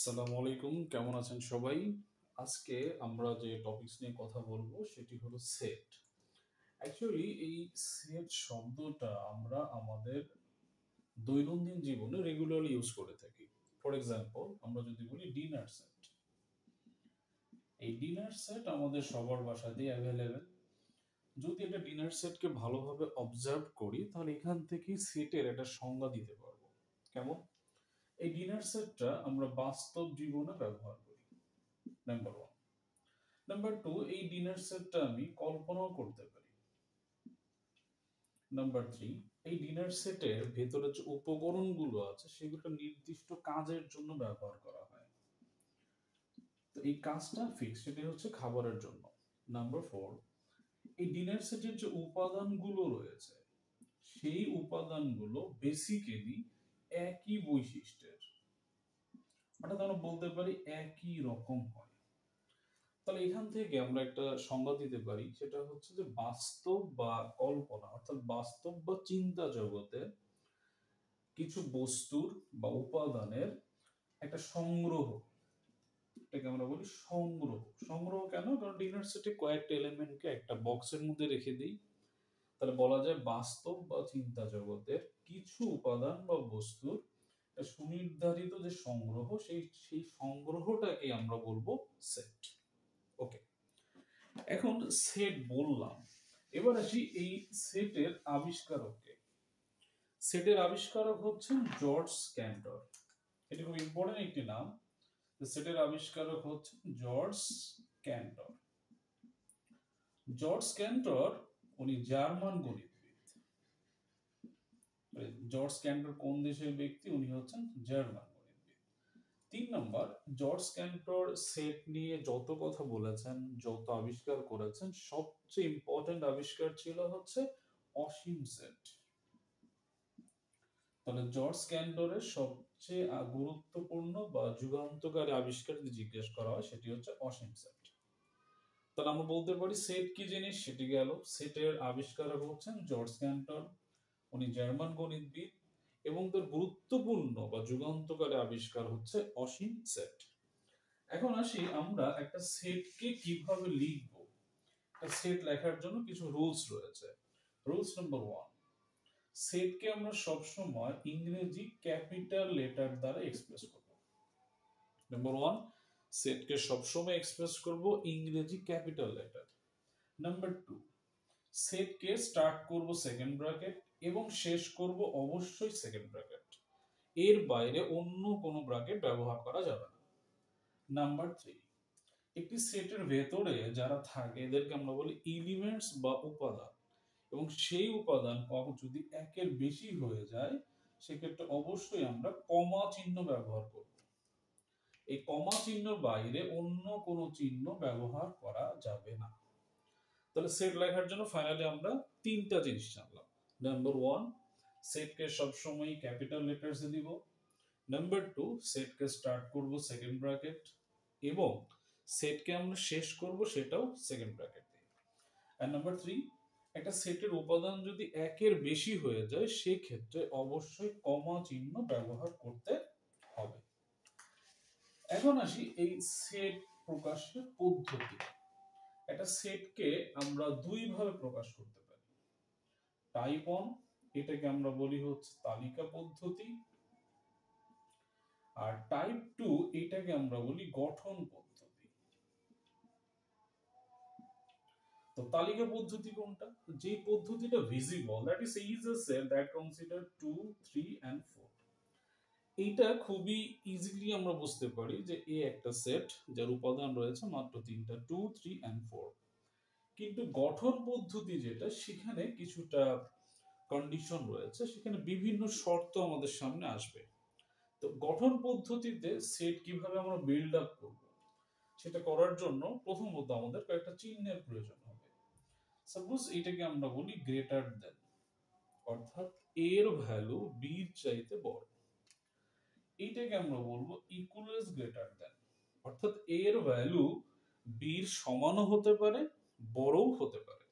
আসসালামু আলাইকুম, কেমন আছেন সবাই? আজকে আমরা যে টপিকস নিয়ে কথা বলবো সেটি হলো সেট। অ্যাকচুয়ালি এই সেট শব্দটা আমরা আমাদের দৈনন্দিন জীবনে রেগুলারলি ইউজ করে থাকি। ফর এক্সাম্পল, আমরা যদি বলি ডিনার সেট। এই ডিনার সেট আমাদের সবার বাসাতেই অ্যাভেলেবেল। যদি একটা ডিনার সেটকে ভালোভাবে অবজার্ভ করি তাহলে এখান থেকেই সেটের একটা সংজ্ঞা দিতে পারবো। কেমন? এই ডিনার সেটটা আমরা বাস্তব জীবনে ব্যবহার করি। Number one. নাম্বার টু, এই ডিনার সেটটা আমি কল্পনাও করতে পারি। নাম্বার থ্রি, এই ডিনার সেটের ভেতরে যে উপকরণগুলো আছে সেগুলো নির্দিষ্ট কাজের জন্য ব্যবহার করা হয়। তো এই কাজটা ফিক্স, সেটা হচ্ছে খাবারের জন্য। নাম্বার ফোর, এই ডিনার সেটের যে উপাদানগুলো রয়েছে সেই উপাদানগুলো বেসিক্যালি একই বৈশিষ্ট্যের, অর্থাৎ আমরা বলতে পারি একই রকম হয়। তাহলে এখান থেকে আমরা একটা সংজ্ঞা দিতে পারি, সেটা হচ্ছে যে বাস্তব বা কল্পনা, অর্থাৎ বাস্তব বা চিন্তা জগতে কিছু বস্তুর বা উপাদানের একটা সংগ্রহ। এটাকে আমরা বলি সংগ্রহ। সংগ্রহ কেন? কারণ ডিনার সেটে কয়েকটা এলিমেন্টকে একটা বক্সের মধ্যে রেখে দিই। তাহলে বলা যায় বাস্তব বা চিন্তা জগতের কিছু উপাদান বা বস্তুর সুনির্ধারিত যে সংগ্রহ, সেই সংগ্রহটাকে আমরা বলবো সেট। ওকে, এখন সেট বললাম, এবার আসি এই সেটের আবিষ্কারককে। সেটের আবিষ্কারক হচ্ছেন জর্জ ক্যান্টর। এটি খুব ইম্পর্টেন্ট একটি নাম। সেটের আবিষ্কারক হচ্ছেন জর্জ ক্যান্টর। জর্জ ক্যান্টর উনি জার্মান গণিতবিদ। জর্জ ক্যান্টর কোন দেশের ব্যক্তি? উনি হচ্ছেন জার্মান গণিতবিদ। 3 নম্বর, জর্জ ক্যান্টর সেট নিয়ে যত কথা বলেছেন, যত আবিষ্কার করেছেন, সবচেয়ে ইম্পর্টেন্ট আবিষ্কার ছিল হচ্ছে অসীম সেট। তাহলে জর্জ ক্যান্টরের সবচেয়ে গুরুত্বপূর্ণ বা যুগান্তকারী আবিষ্কার যদি জিজ্ঞেস করা হয় সেটি হচ্ছে অসীম সেট। তাহলে আমরা বলতে পারি সেট কি জিনিস, সেটি গেল। সেটের আবিষ্কারক হচ্ছেন জর্জ ক্যান্টর, উনি জার্মান গণিতবিদ, এবং তার গুরুত্বপূর্ণ বা যুগান্তকারী আবিষ্কার হচ্ছে অসীম সেট। এখন আসি আমরা একটা সেটকে কিভাবে লিখবো। একটা সেট লেখার জন্য কিছু রুলস রয়েছে। রুলস নাম্বার ওয়ান, সেটকে আমরা সবসময় ইংরেজি ক্যাপিটাল লেটার দ্বারা এক্সপ্রেস করব। নাম্বার ওয়ান, সেটকে সবসময় এক্সপ্রেস করব ইংরেজি ক্যাপিটাল লেটার। নাম্বার টু, সেটকে স্টার্ট করব সেকেন্ড ব্র্যাকেট এবং শেষ করব অবশ্যই সেকেন্ড ব্র্যাকেট, এর বাইরে অন্য কোনো ব্র্যাকেট ব্যবহার করা যাবে না। নাম্বার থ্রি, একটি সেটের ভেতরে যারা থাকে এদেরকে আমরা বলি এলিমেন্টস বা উপাদান, এবং সেই উপাদান যদি একের বেশি হয়ে যায় সেক্ষেত্রে অবশ্যই আমরা কমা চিহ্ন ব্যবহার করব। এই কমা চিহ্নের বাইরে অন্য কোনো চিহ্ন ব্যবহার করা যাবে না। তাহলে সেট লেখার জন্য ফাইনালি আমরা তিনটা জিনিস জানলাম। নাম্বার ওয়ান, সেটকে সবসময় ক্যাপিটাল লেটার্সে দিব। নাম্বার টু, সেটকে স্টার্ট করব সেকেন্ড ব্র্যাকেট, এবং সেটকে আমরা শেষ করব সেটাও সেকেন্ড ব্র্যাকেট দিয়ে। আর নাম্বার থ্রি, একটা সেটের উপাদান যদি একের বেশি হয়ে যায় সেই ক্ষেত্রে অবশ্যই কমা চিহ্ন ব্যবহার করতে হবে। এখন আসি এই সেট প্রকাশের পদ্ধতি। একটা সেটকে আমরা দুই ভাবে প্রকাশ করতে পারি। টাইপ 1, এটাকে আমরা বলি হচ্ছে তালিকা পদ্ধতি, আর টাইপ 2 এটাকে আমরা বলি গঠন পদ্ধতি। তো তালিকা পদ্ধতি কোনটা? যে পদ্ধতিটা visible, that is a set that consider 2, 3 and 4। এইটা খুবই ইজিলি আমরা বুঝতে পারি যে এ একটা সেট যার উপাদান রয়েছে মাত্র তিনটা, 2, 3 and 4। কিন্তু গঠন পদ্ধতি যেটা, সেখানে কিছুটা কন্ডিশন রয়েছে, সেখানে বিভিন্ন শর্ত আমাদের সামনে আসবে। তো গঠন পদ্ধতিতে সেট কিভাবে আমরা বিল্ড আপ করব, সেটা করার জন্য প্রথমত আমাদের কয়েকটা চিহ্নের প্রয়োজন হবে। সাপোজ এটাকে আমরা বলি গ্রেটার দেন, অর্থাৎ এর ভ্যালু বির চাইতে বড়। এইটাকে আমরা বলবো ইকুয়ালস গ্রেটার দেন, অর্থাৎ এর ভ্যালু বির সমানও হতে পারে, বড়ও হতে পারে।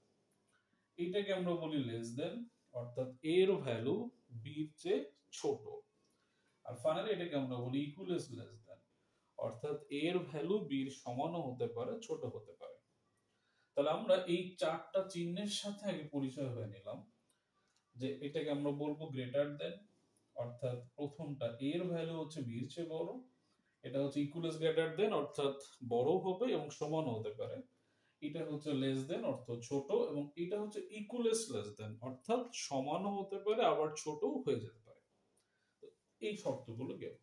এইটাকে আমরা বলি লেস দেন, অর্থাৎ এর ভ্যালু বির চেয়ে ছোট। আর ফাইনালি এটাকে আমরা বলি ইকুয়ালস লেস দেন, অর্থাৎ এর ভ্যালু বির সমানও হতে পারে, ছোট হতে পারে। তাহলে আমরা এই চারটা চিহ্নের সাথে আগে পরিচয় হয়ে নিলাম, যে এটাকে আমরা বলবো গ্রেটার দেন, অর্থাৎ প্রথমটা এর ভ্যালু হচ্ছে বির চেয়ে বড়, এটা হচ্ছে ইকুয়াল গ্রেটার দেন অর্থাৎ বড় হবে এবং সমান হতে পারে, এটা হচ্ছে লেস দেন অর্থাৎ ছোট, এবং এটা হচ্ছে ইকুয়াল লেস দেন অর্থাৎ সমানও হতে পারে আবার ছোটও হয়ে যেতে পারে। এই শর্তগুলো গেল।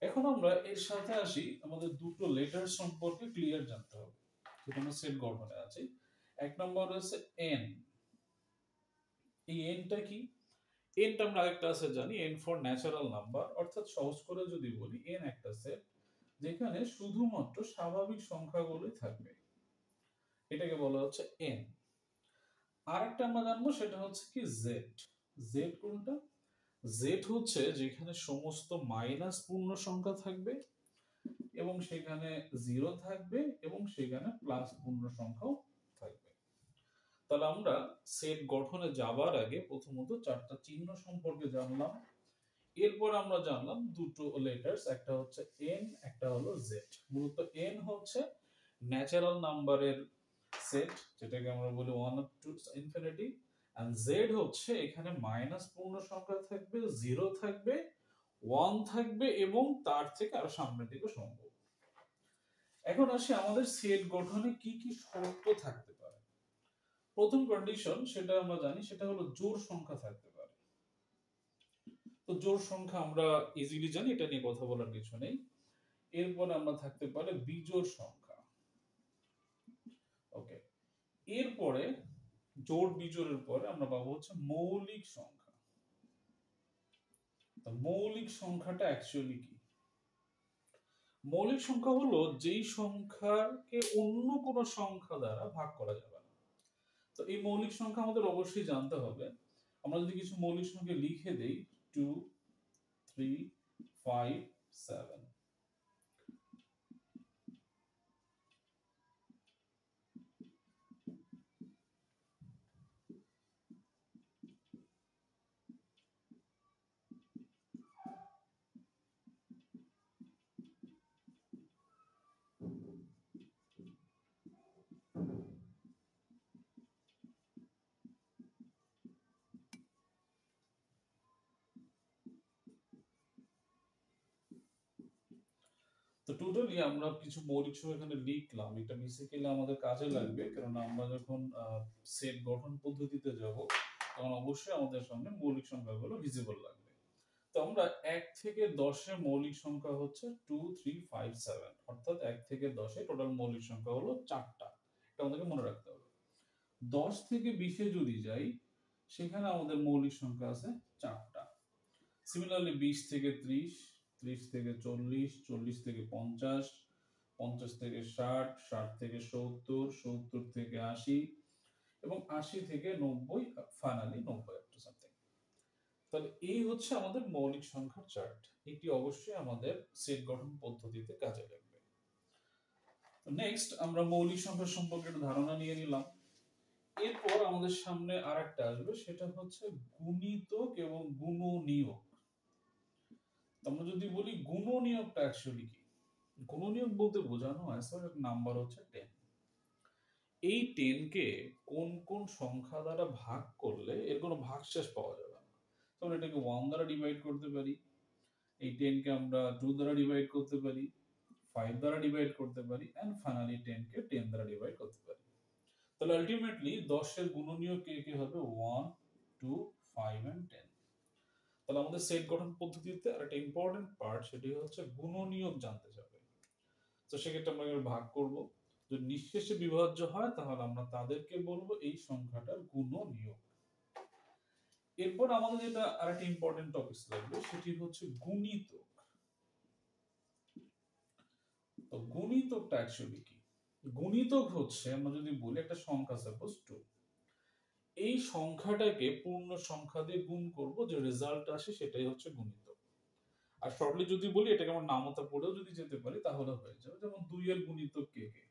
এখন আমরা এর সাথে আসি, আমাদের দুটো লেটার সম্পর্কে ক্লিয়ার জানতে হবে যেটা আমরা সেট গঠনে আছে। এক নম্বর হচ্ছে এন। এই এনটা কি? এনটা আমরা আরেকটা আছে জানি, এন ফর ন্যাচারাল নাম্বার, অর্থাৎ সহজ করে যদি বলি এন একটা সেট যেখানে শুধুমাত্র স্বাভাবিক সংখ্যাগুলোই থাকবে, এটাকে বলা হচ্ছে এন। আরেকটা আমরা জানবো সেটা হচ্ছে কি জেড। জেড কোনটা? জেড হচ্ছে যেখানে সমস্ত মাইনাস পূর্ণ সংখ্যা থাকবে এবং সেখানে জিরো থাকবে এবং সেখানে প্লাস পূর্ণ সংখ্যাও থাকবে। তাহলে আমরা সেট গঠনে যাবার আগে প্রথমত চারটা চিহ্ন সম্পর্কে জানলাম, এরপর আমরা জানলাম দুটো লেটার্স, একটা হচ্ছে এন, একটা হলো জেড। মূলত এন হচ্ছে ন্যাচারাল নাম্বারের সেট, যেটাকে আমরা বলি 1 up to infinity, and z হচ্ছে এখানে মাইনাস পূর্ণ সংখ্যা থাকবে, 0 থাকবে, 1 থাকবে এবং তার থেকে আরো সামনের দিকে সম্ভব। এখন আসি আমাদের সেট গঠনে কি কি শর্ত থাকতে পারে। প্রথম কন্ডিশন সেটা আমরা জানি, সেটা হলো জোড় সংখ্যা থাকতে পারে। তো জোড় সংখ্যা আমরা ইজিলি জানি, এটা নিয়ে কথা বলার কিছু নেই। এরপর আমরা থাকতে পারে বিজোড় সংখ্যা। ওকে, এরপরে জোড় বিজোড়ের পরে আমরা পাবো হচ্ছে মৌলিক সংখ্যা। তো মৌলিক সংখ্যাটা অ্যাকচুয়ালি কি? মৌলিক সংখ্যা হলো যেই সংখ্যাকে অন্য কোনো সংখ্যা দ্বারা ভাগ করা যাবে না। তো এই মৌলিক সংখ্যা আমাদের অবশ্যই জানতে হবে। আমরা যদি কিছু মৌলিক সংখ্যা লিখে দেই 2 3 5 7, তো টোটালি আমরা কিছু মৌলিক সংখ্যা এখানে লিখলাম, এটা বেসিক্যালি আমাদের কাজে লাগবে, কারণ আমরা যখন সেট গঠন পদ্ধতিতে যাব তখন অবশ্যই আমাদের সামনে মৌলিক সংখ্যাগুলো ভিজিবল লাগবে। তো আমরা 1 থেকে 10 এর মৌলিক সংখ্যা হচ্ছে 2 3 5 7, অর্থাৎ 1 থেকে 10 এ টোটাল মৌলিক সংখ্যা হলো 4টা। এটা আমাদেরকে মনে রাখতে হবে। 10 থেকে 20 এ যদি যাই সেখানে আমাদের মৌলিক সংখ্যা আছে 4টা। সিমিলারলি 20 থেকে 30, 30 থেকে 40, 40 থেকে 50, 50 থেকে 60, 60 থেকে 70, 70 থেকে 80 এবং 80 থেকে 90, ফাইনালি 90 একটা সামথিং। তাহলে এই হচ্ছে আমাদের মৌলিক সংখ্যার চার্ট। এটি অবশ্যই আমাদের সেট গঠন পদ্ধতিতে কাজে লাগবে। নেক্সট আমরা মৌলিক সংখ্যা সম্পর্কে একটা ধারণা নিয়ে নিলাম। এরপর আমাদের সামনে আরেকটা আসবে, সেটা হচ্ছে গুণিতক এবং গুণনীয়ক। আমরা যদি বলি গুণনীয়কটা অ্যাকচুয়ালি কি? গুণনীয়ক বলতে বোঝানো হয় স্যার একটা নাম্বার হচ্ছে 10। এই 10 কে কোন কোন সংখ্যা দ্বারা ভাগ করলে এর কোনো ভাগশেষ পাওয়া যাবে না। তখন এটাকে 1 দ্বারা ডিভাইড করতে পারি, এই 10 কে আমরা 2 দ্বারা ডিভাইড করতে পারি, 5 দ্বারা ডিভাইড করতে পারি, এন্ড ফাইনালি 10 কে 10 দ্বারা ডিভাইড করতে পারি। তাহলে আলটিমেটলি 10 এর গুণনীয়ক কে হবে 1 2 5 and 10। তাহলে আমাদের সেট গঠন পদ্ধতিতে আরেকটা ইম্পর্টেন্ট পার্ট, সেটি হচ্ছে গুণনীয়ক জানতে হবে। তো সেক্ষেত্রে আমরা ভাগ করব, যদি নিঃশেষে বিভাজ্য হয় তাহলে আমরা তাদেরকে বলবো এই সংখ্যাটার গুণনীয়ক। এরপর আমাদের যেটা আরেকটা ইম্পর্টেন্ট টপিক লাগবে সেটি হচ্ছে গুণিতক। তো গুণিতকটা অ্যাকচুয়ালি কি? গুণিতক হচ্ছে আমরা যদি বলি একটা সংখ্যা সাপোজ 2, এই সংখ্যাটাকে পূর্ণ সংখ্যা দিয়ে গুণ করব, যে রেজাল্ট আসে সেটাই হচ্ছে গুণিতক। আর শর্টলি যদি বলি এটাকে আমরা নামতা পড়েও যদি যেতে পারি তাহলে হয়ে যাবে। যেমন 2 এর গুণিতক কে কে?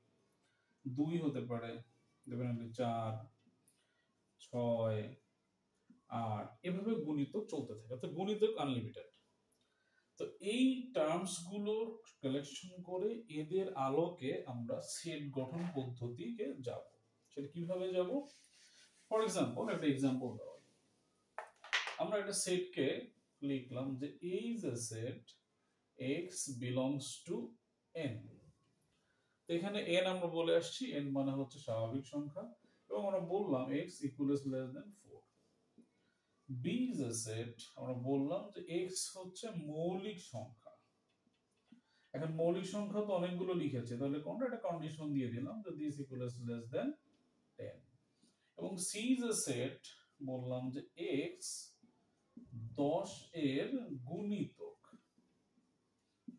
2 হতে পারে ডেফিনেটলি 4 6 8, এভাবে গুণিতক চলতে থাকে। তো গুণিতক আনলিমিটেড। তো এই টার্মস গুলো কালেকশন করে এদের আলোকে আমরা সেট গঠন পদ্ধতিকে যাব। সেটা কিভাবে যাব? ফর এক্সাম্পল একটা এক্সাম্পল দাও। আমরা একটা সেটকে লিখলাম যে এই যে set x belongs to n। তো এখানে n আমরা বলে আসছি, n মানে হচ্ছে স্বাভাবিক সংখ্যা, এবং আমরা বললাম x equals less than 4। b is a set, আমরা বললাম যে x হচ্ছে মৌলিক সংখ্যা। এখন মৌলিক সংখ্যা তো অনেকগুলো লিখেছে, তাহলে কোনটা একটা কন্ডিশন দিয়ে দিলাম যে this equals less than 10। এবং c is a set, বললাম যে x 10 এর গুণিতক।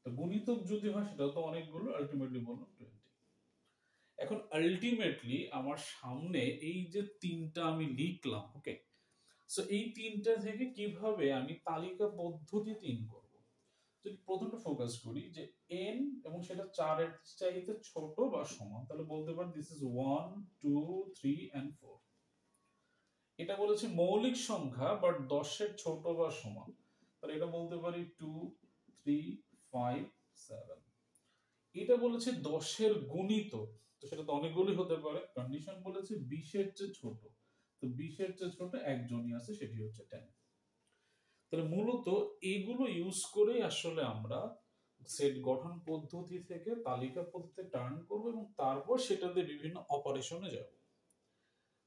তো গুণিতক যদি হয় সেটা তো অনেকগুলো, আলটিমেটলি বললাম 20। এখন আলটিমেটলি আমার সামনে এই যে তিনটা আমি লিখলাম, ওকে, সো এই তিনটা থেকে কিভাবে আমি তালিকা পদ্ধতিতে ইন করব। যদি প্রথমটা ফোকাস করি যে n এবং সেটা 4 এর চাইতে ছোট বা সমান, তাহলে বলতে পারি দিস ইজ 1 2 3 and 4। এটা বলেছে মৌলিক সংখ্যা বাট 10 এর ছোট বা সমান, তাহলে এটা বলতে পারি 2 3 5 7। এটা বলেছে 10 এর গুণিতক, তো সেটা তো অনেকগুলোই হতে পারে। কন্ডিশন বলেছে 20 এর চেয়ে ছোট, তো 20 এর চেয়ে ছোট একজনই আছে, সেটি হচ্ছে 10। তাহলে মূলত এগুলো ইউজ করে আসলে আমরা সেট গঠন পদ্ধতি থেকে তালিকা পদ্ধতিতে টার্ন করব এবং তারপর সেটাতে বিভিন্ন অপারেশনে যাব।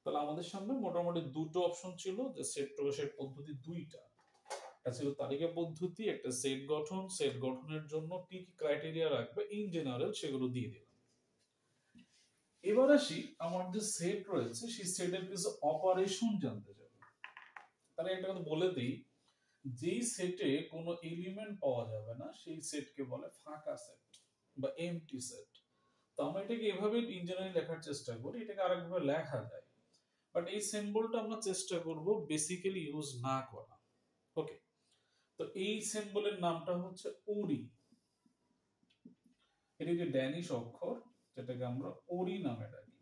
তাহলে আমাদের সামনে মোটামুটি দুটো অপশন ছিল, যে সেট প্রকাশের পদ্ধতি দুইটা। একটা ছিল তালিকা পদ্ধতি, একটা সেট গঠন। সেট গঠনের জন্য কি কি ক্রাইটেরিয়া রাখবে ইন জেনারেল সেগুলো দিয়ে দিলাম। এবার আসি আমার যে সেট রয়েছে সেই সেটের কিছু অপারেশন জানতে চাই। তাহলে একটা কথা বলে দিই, যেই সেটে কোনো এলিমেন্ট পাওয়া যাবে না সেই সেটকে বলে ফাঁকা সেট বা এমটি সেট। তো আমরা এটাকে এভাবে ইঞ্জিনিয়ারিং লেখার চেষ্টা করি, এটাকে আরেকভাবে লেখা যায়, বাট এই সিম্বলটা আমরা চেষ্টা করব বেসিক্যালি ইউজ না করা। ওকে, তো এই সিম্বলের নামটা হচ্ছে ওরি। এটি একটি ড্যানিশ অক্ষর যেটাকে আমরা ওরি নামে ডাকি।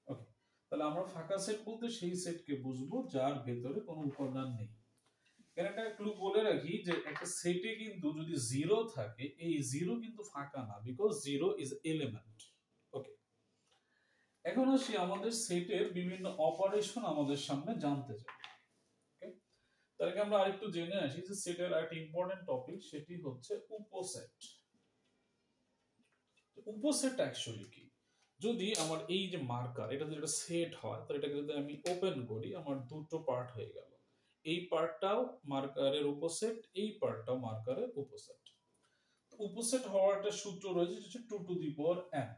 ওকে, তাহলে আমরা ফাঁকা সেট বলতে সেই সেটকে বুঝবো যার ভেতরে কোনো উপাদান নেই। এখানে একটা ক্লু বলে রাখি যে একটা সেটে কিন্তু যদি জিরো থাকে, এই জিরো কিন্তু ফাঁকা না, বিকজ জিরো ইজ এলিমেন্ট। ওকে, এখন আসি আমাদের সেটের বিভিন্ন অপারেশন আমাদের সামনে জানতে চাই। ওকে, তার আগে আমরা আরেকটু জেনে আসি যে সেটের একটা ইম্পর্টেন্ট টপিক, সেটি হচ্ছে উপসেট। উপসেট অ্যাকচুয়ালি কি? যদি আমার এই যে মার্কার, এটা যদি একটা সেট হয়, তাহলে এটাকে যদি আমি ওপেন করি, আমার দুটো পার্ট হয়ে গেল। এই পার্টটাও মার্কারের উপসেট, এই পার্টটাও মার্কারের উপসেট। উপসেট হওয়ার একটা সূত্র রয়েছে, হচ্ছে 2 টু দি পাওয়ার n।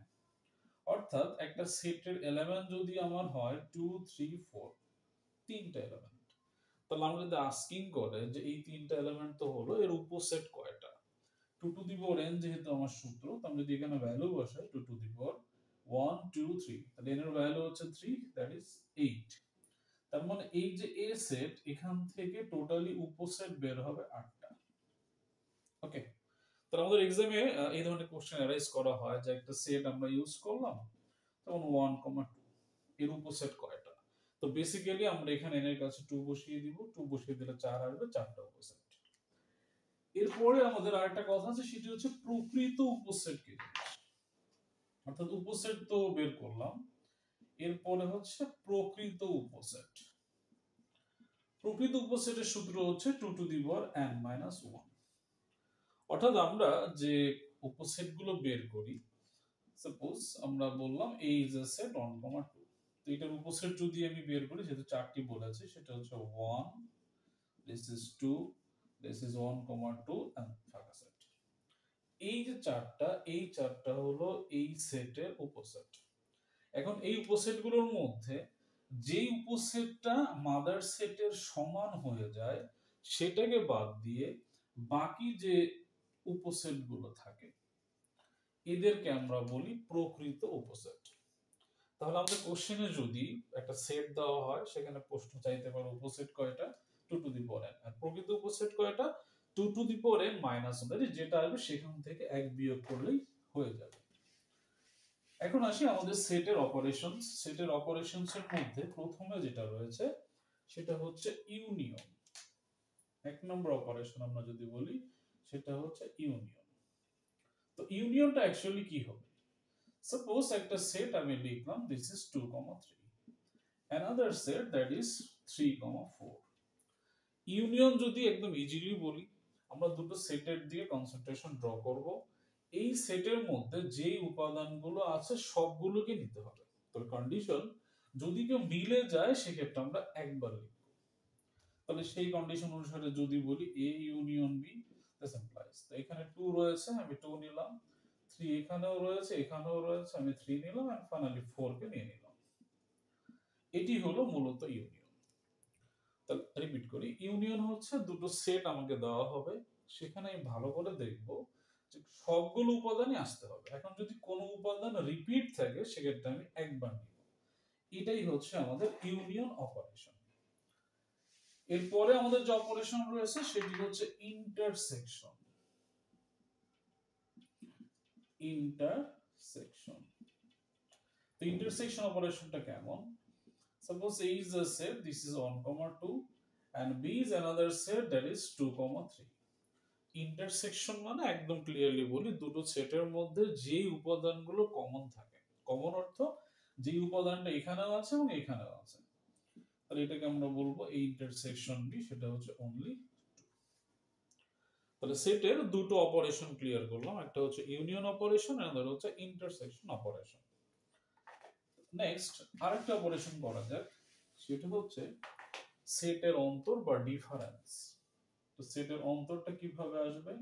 অর্থাৎ একটা সেটের এলিমেন্ট যদি আমার হয় 2 3 4, তিনটা এলিমেন্ট, তাহলে আমরা যদি আস্কিং করে যে এই তিনটা এলিমেন্ট তো হলো, এর উপসেট কয়টা? 2 টু দি পাওয়ার n যেহেতু আমার সূত্র, তো আমি যদি এখানে ভ্যালু বসাই 2 টু দি পাওয়ার 1 2 3, তাহলে n এর ভ্যালু হচ্ছে 3, দ্যাট ইজ 8। তার মানে এই যে এ সেট, এখান থেকে টোটালি উপসেট বের হবে 8টা। ওকে, তো আমাদের এক্সামে এই ধরনের কোশ্চেন অ্যারাইজ করা হয় যে একটা সেট আমরা ইউজ করলাম, তখন 1, 2 এর উপসেট কয়টা? তো বেসিক্যালি আমরা এখানে n এর কাছে 2 বসিয়ে দিব, 2 বসিয়ে দিলে 4 আসবে, 4টা উপসেট। এরপরে আমাদের আরেকটা কথা আছে, সেটি হচ্ছে প্রকৃত উপসেট কি জিনিস। অর্থাৎ উপসেট তো বের করলাম, এরপরে হচ্ছে প্রকৃত উপসেট। প্রকৃত উপসেটের সূত্র হচ্ছে 2 to the power n minus 1। অর্থাৎ আমরা যে উপসেট গুলো বের করি, সাপোজ আমরা বললাম এই যে সেট 1, 2, তো এটার উপসেট যদি আমি বের করি, যেহেতু চারটি বলেছে, সেটা হচ্ছে 1, this is 2, this is 1, 2 and ফাঁকা সেট। এই যে চারটা, এই চারটা হলো এই সেটের উপসেট। এখন এই উপসেট গুলোর মধ্যে যে উপসেটটা মাদার সেটের সমান হয়ে যায়, সেটাকে বাদ দিয়ে বাকি যে উপসেট গুলো থাকে, এদেরকে আমরা বলি প্রকৃত উপসেট। তাহলে আমাদের কোশ্চেনে যদি একটা সেট দেওয়া হয়, সেখানে প্রশ্ন চাইতে পারে উপসেট কয়টা, 2 টু দি পাওয়ার n, আর প্রকৃত উপসেট কয়টা, 2 to the power n minus 1, যেটা আসবে সেখান থেকে 1 বিয়োগ করলেই হয়ে যাবে। এখন আসি আমাদের সেটের অপারেশনস। সেটের অপারেশনস এর মধ্যে প্রথমে যেটা রয়েছে সেটা হচ্ছে ইউনিয়ন। এক নম্বর অপারেশন আমরা যদি বলি, সেটা হচ্ছে ইউনিয়ন। তো ইউনিয়নটা অ্যাকচুয়ালি কি হবে? সাপোজ একটা সেট আমি লিখলাম this is 2,3, another set that is 3,4। Union যদি একদম ইজিলি বলি, আমরা দুটো সেটের দিয়ে কনসেন্ট্রেশন ড্র করব। এই সেটের মধ্যে যে উপাদানগুলো আছে সবগুলোকে নিতে হবে। তবে কন্ডিশন যদি কেউ মিলে যায় সেক্ষেত্রে আমরা একবার লিখব। তাহলে সেই কন্ডিশন অনুসারে যদি বলি A union B, this implies, তো এখানে 2 রয়েছে, আমি 2 নিলাম, 3 এখানেও রয়েছে, এখানেও রয়েছে, আমি 3 নিলাম, এন্ড ফাইনালি 4 কে নিয়ে নিলাম। এটি হলো মূলত ইউনিয়ন। তাহলে রিপিট করি, ইউনিয়ন হচ্ছে দুটো সেট আমাকে দেওয়া হবে, সেখানে আমি ভালো করে দেখব যে সবগুলো উপাদানই আসতে হবে। এখন যদি কোনো উপাদান রিপিট থাকে সেক্ষেত্রে আমি একবার নিব। এটাই হচ্ছে আমাদের ইউনিয়ন অপারেশন। এরপরে আমাদের যে অপারেশন রয়েছে সেটি হচ্ছে ইন্টারসেকশন। ইন্টারসেকশন, তো ইন্টারসেকশন অপারেশনটা কেমন? Suppose A is a set, this is 1,2, and B is another set that is 2,3. Intersection মানে একদম ক্লিয়ারলি বলি, দুটো সেটের মধ্যে যে উপাদানগুলো কমন থাকে। কমন অর্থ যে উপাদানটা এখানেও আছে এবং এখানেও আছে, তাহলে এটাকে আমরা বলবো এই ইন্টারসেকশন বি, সেটা হচ্ছে অনলি 2। তাহলে সেটের দুটো অপারেশন ক্লিয়ার করলাম, একটা হচ্ছে ইউনিয়ন অপারেশন আর একটা হচ্ছে ইন্টারসেকশন অপারেশন। নেক্সট আরেকটা অপারেশন করা যাক, সেটা হচ্ছে সেটের অন্তর বা ডিফারেন্স। তো সেটের অন্তরটা কিভাবে আসবে?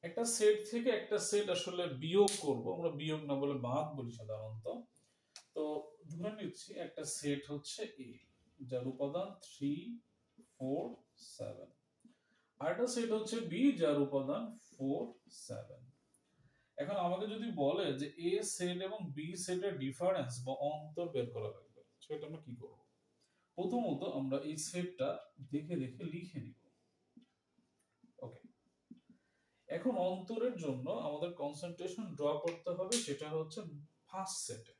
একটা সেট থেকে একটা সেট আসলে বিয়োগ করব, আমরা বিয়োগ না বলে বাদ বলি সাধারণত। তো ধরে নিচ্ছি একটা সেট হচ্ছে এ, যার উপাদান 3, 4, 7, আর একটা সেট হচ্ছে বি, যার উপাদান 4, 7। এখন আমাকে যদি বলে যে এ সেট এবং বি সেটের ডিফারেন্স বা অন্তর বের করা লাগবে, সেটা আমরা কি করব? প্রথমত আমরা এই সেটটা দেখে দেখে লিখে নিব। ওকে, এখন অন্তরের জন্য আমাদের কনসেন্ট্রেশন ড্র করতে হবে, সেটা হচ্ছে ফার্স্ট সেটে।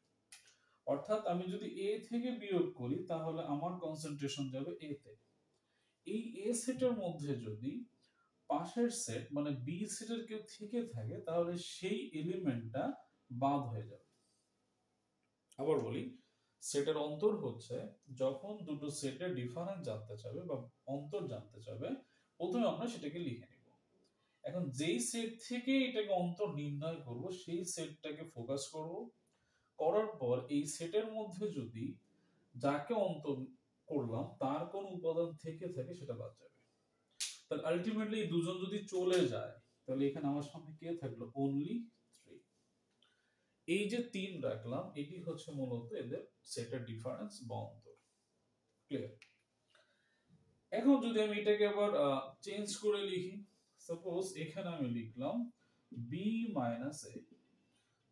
অর্থাৎ আমি যদি এ থেকে বিয়োগ করি তাহলে আমার কনসেন্ট্রেশন যাবে এ তে। এই এ সেটের মধ্যে যদি পাশের সেট মানে বি সেটের কেউ থেকে থাকে তাহলে সেই এলিমেন্টটা বাদ হয়ে যাবে। আবার বলি, সেটের অন্তর হচ্ছে যখন দুটো সেটের ডিফারেন্স জানতে চাবে বা অন্তর জানতে চাবে, প্রথমে আমরা সেটাকে লিখে নিব। এখন যেই সেট থেকে এটাকে অন্তর নির্ণয় করব সেই সেটটাকে ফোকাস করব, করার পর এই সেটের মধ্যে যদি যাকে অন্তর করলাম তার কোন উপাদান থেকে থাকে সেটা বাদ যাবে। তাহলে আলটিমেটলি এই দুজন যদি চলে যায় তাহলে এখানে আমার সামনে কে থাকলো? অনলি 3। এই যে 3 রাখলাম এটি হচ্ছে মূলত এদের সেটের ডিফারেন্স বা অন্তর। ক্লিয়ার? এখন যদি আমি এটাকে আবার চেঞ্জ করে লিখি, সাপোজ এখানে আমি লিখলাম b - a,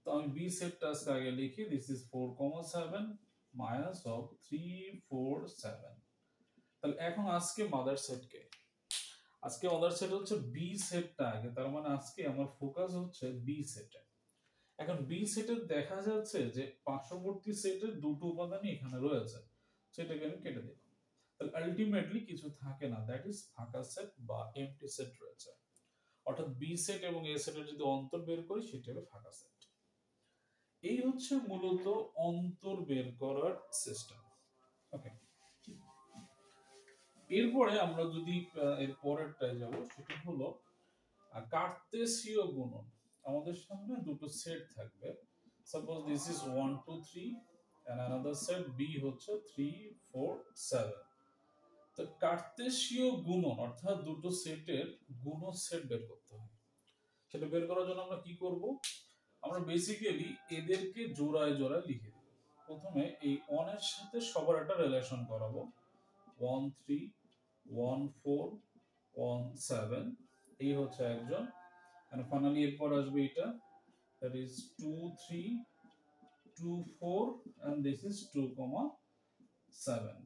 তো আমি b সেটটা আগে লিখি, দিস ইজ 4,7 মাইনাস অফ 3, 4, 7। তাহলে এখন আজকে মাদার সেট কে, আজকে মাদার সেট হচ্ছে বি সেটটা আগে, তার মানে আজকে আমার ফোকাস হচ্ছে বি সেটে। এখন বি সেটে দেখা যাচ্ছে যে পার্শ্ববর্তী সেটের দুটো উপাদানই এখানে রয়েছে, সেটাকে আমি কেটে দিলাম। তাহলে আলটিমেটলি কিছু থাকে না, দ্যাট ইজ ফাঁকা সেট বা এমটি সেট রয়েছে। অর্থাৎ বি সেট এবং এ সেটের যদি অন্তর বের করি সেটা হবে ফাঁকা সেট। এই হচ্ছে মূলত অন্তর বের করার সিস্টেম। ওকে, এরপরে আমরা যদি এর পরেরটায় যাব, সেটা হলো কার্তেশীয় গুণন। আমাদের সামনে দুটো সেট থাকবে, suppose this is 1, 2, 3 and another set b হচ্ছে 3, 4, 7। তো কার্তেশীয় গুণন অর্থাৎ দুটো সেটের গুণজ বের করতে হয়। সেটা বের করার জন্য আমরা কি করব? আমরা বেসিক্যালি এদেরকে জোড়ায় জোড়ায় লিখে দেব। প্রথমে এই 1 এর সাথে সবার একটা রিলেশন করাবো, 1, 3, 1, 4, 1, 7, এই হচ্ছে একজন। and finally এরপর আসবে এটা, that is 2, 3, 2, 4 and this is 2,7।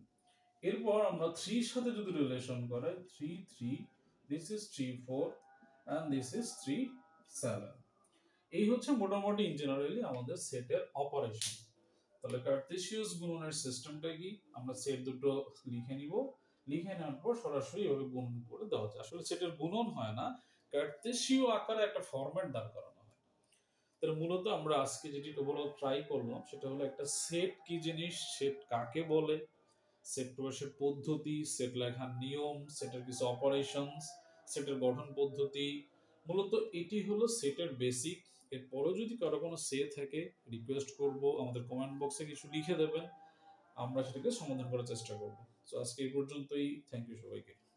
এরপর আমরা 3 এর সাথে যদি রিলেশন করাই, 3, 3, this is 3, 4 and this is 3, 7। এই হচ্ছে মোটামুটি ইন জেনারেলি আমাদের সেটের অপারেশন। তাহলে কার্তেশিয়াস গুণনের সিস্টেমটা কি? আমরা সেট দুটো লিখে নিব, লিখে নেওয়ার পর সরাসরি এভাবে গুণন করে দেওয়া যায়। আসলে সেটার গুণন হয় না, কার্তেশীয় আকারে একটা ফরম্যাট দাঁড় করানো হয়। তাহলে মূলত আমরা আজকে যেটি ওভারঅল ট্রাই করলাম সেটা হলো একটা সেট কি জিনিস, সেট কাকে বলে, সেট প্রকাশের পদ্ধতি, সেট লেখার নিয়ম, সেটের কিছু অপারেশনস, সেটের গঠন পদ্ধতি। মূলত এটি হলো সেটের বেসিক। এরপরেও যদি কারো কোনো সে থাকে, রিকোয়েস্ট করব আমাদের কমেন্ট বক্সে কিছু লিখে দেবেন, আমরা সেটাকে সমাধান করার চেষ্টা করব। তো আজকে এই পর্যন্তই। থ্যাংক ইউ সবাইকে।